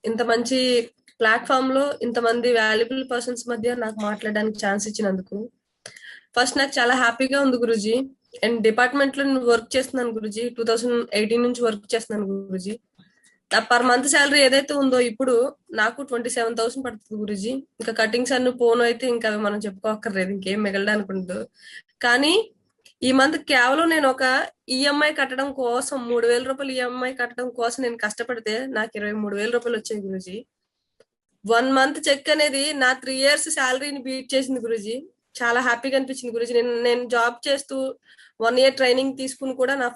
ఇంత మంచి ప్లాట్ఫామ్ లో ఇంతమంది వాల్యుబుల్ పర్సన్స్ మధ్య నాకు మాట్లాడడానికి ఛాన్స్ ఇచ్చినందుకు ఫస్ట్ నాకు చాలా హ్యాపీగా ఉంది గురుజీ. అండ్ డిపార్ట్మెంట్ లో నేను వర్క్ చేస్తున్నాను గురుజీ. 2018 నుంచి వర్క్ చేస్తున్నాను గురుజీ. నా పర్ మంత్ శాలరీ ఏదైతే ఉందో ఇప్పుడు నాకు 27,000 పడుతుంది గురుజీ. ఇంకా కటింగ్స్ అన్ని పోను అయితే ఇంకా అవి మనం చెప్పుకోక్కర్లేదు, ఇంకేం మిగలడానికి ఉండదు. కానీ ఈ మంత్ కేవలం నేను ఒక ఈఎంఐ కట్టడం కోసం 3,000 రూపాయలు ఈఎంఐ కట్టడం కోసం నేను కష్టపడితే నాకు 23,000 రూపాయలు వచ్చాయి గురుజీ. 1 మంత్ చెక్ అనేది నా 3 years శాలరీని బీట్ చేసింది గురుజీ. చాలా హ్యాపీగా అనిపించింది గురుజీ. నేను జాబ్ చేస్తూ 1 year ట్రైనింగ్ తీసుకుని కూడా నా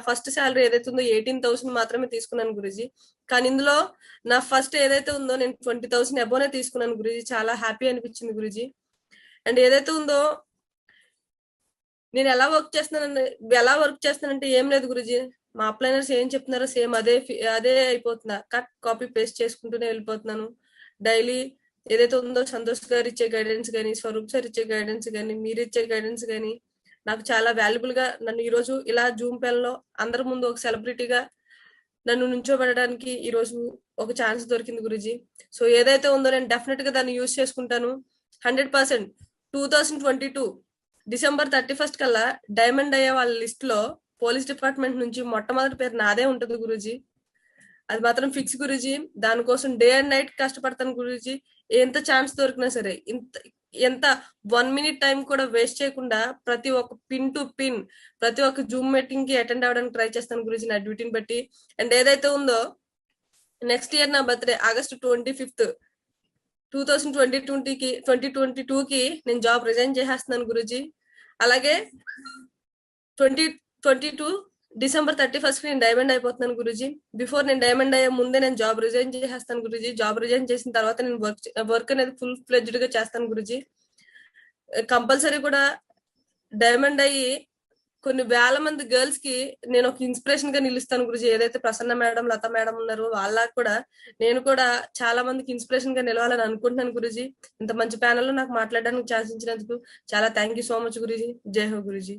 ఫస్ట్ శాలరీ ఏదైతే ఉందో 18,000 మాత్రమే తీసుకున్నాను గురుజీ. కానీ ఇందులో నా ఫస్ట్ ఏదైతే ఉందో నేను 20,000 అబోనే తీసుకున్నాను గురుజీ. చాలా హ్యాపీ అనిపించింది గురుజీ. అండ్ ఏదైతే ఉందో నేను ఎలా వర్క్ చేస్తున్నానంటే ఏం లేదు గురుజీ. మా అప్లైనర్స్ ఏం చెప్తున్నారో సేమ్ అదే అయిపోతున్నా. కట్ కాపీ పేస్ట్ చేసుకుంటూనే వెళ్ళిపోతున్నాను. డైలీ ఏదైతే ఉందో సంతోష్ గారు ఇచ్చే గైడెన్స్ కానీ, స్వరూప్ సార్ ఇచ్చే గైడెన్స్ కానీ, మీరు ఇచ్చే గైడెన్స్ కానీ నాకు చాలా వాల్యుబుల్ గా నన్ను ఈ రోజు ఇలా జూమ్ లో అందరి ముందు ఒక సెలబ్రిటీగా నన్ను నుంచోబెట్టడానికి ఈ రోజు ఒక ఛాన్స్ దొరికింది గురుజీ. సో ఏదైతే ఉందో నేను డెఫినెట్ గా దాన్ని యూజ్ చేసుకుంటాను 100%. 2022 December 31st కల్లా డైమండ్ అయ్యే వాళ్ళ లిస్ట్ లో పోలీస్ డిపార్ట్మెంట్ నుంచి మొట్టమొదటి పేరు నాదే ఉంటుంది గురూజీ. అది మాత్రం ఫిక్స్ గురూజీ. దానికోసం డే అండ్ నైట్ కష్టపడతాను గురూజీ. ఎంత ఛాన్స్ దొరికినా సరే, ఎంత 1 minute టైం కూడా వేస్ట్ చేయకుండా ప్రతి ఒక్క పిన్ టు పిన్ ప్రతి ఒక్క జూమ్ మీటింగ్ కి అటెండ్ అవ్వడానికి ట్రై చేస్తాను గురూజీ నా డ్యూటీని బట్టి. అండ్ ఏదైతే ఉందో నెక్స్ట్ ఇయర్ నా బర్త్డే August 25th 2022కి నేను జాబ్ రిజైన్ చేసేస్తున్నాను గురూజీ. అలాగే 2022 December 31st నేను డైమండ్ అయిపోతున్నాను గురూజీ. బిఫోర్ నేను డైమండ్ అయ్యే ముందే నేను జాబ్ రిజైన్ చేసేస్తాను గురూజీ. జాబ్ రిజైన్ చేసిన తర్వాత నేను వర్క్ అనేది ఫుల్ ఫ్లెడ్జ్డ్ గా చేస్తాను గురూజీ. కంపల్సరీ కూడా డైమండ్ అయ్యి కొన్ని వేల మంది గర్ల్స్ కి నేను ఒక ఇన్స్పిరేషన్ గా నిలుస్తాను గురూజీ. ఏదైతే ప్రసన్న మేడం, లత మేడం ఉన్నారో వాళ్ళకి కూడా నేను కూడా చాలా మందికి ఇన్స్పిరేషన్ గా నిలవాలని అనుకుంటున్నాను గురూజీ. ఇంత మంచి ప్యానెల్ లో నాకు మాట్లాడడానికి ఛాన్స్ ఇచ్చినందుకు చాలా thank you so much Guruji. జై హో గురూజీ.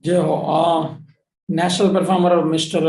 జై హో. National performer mister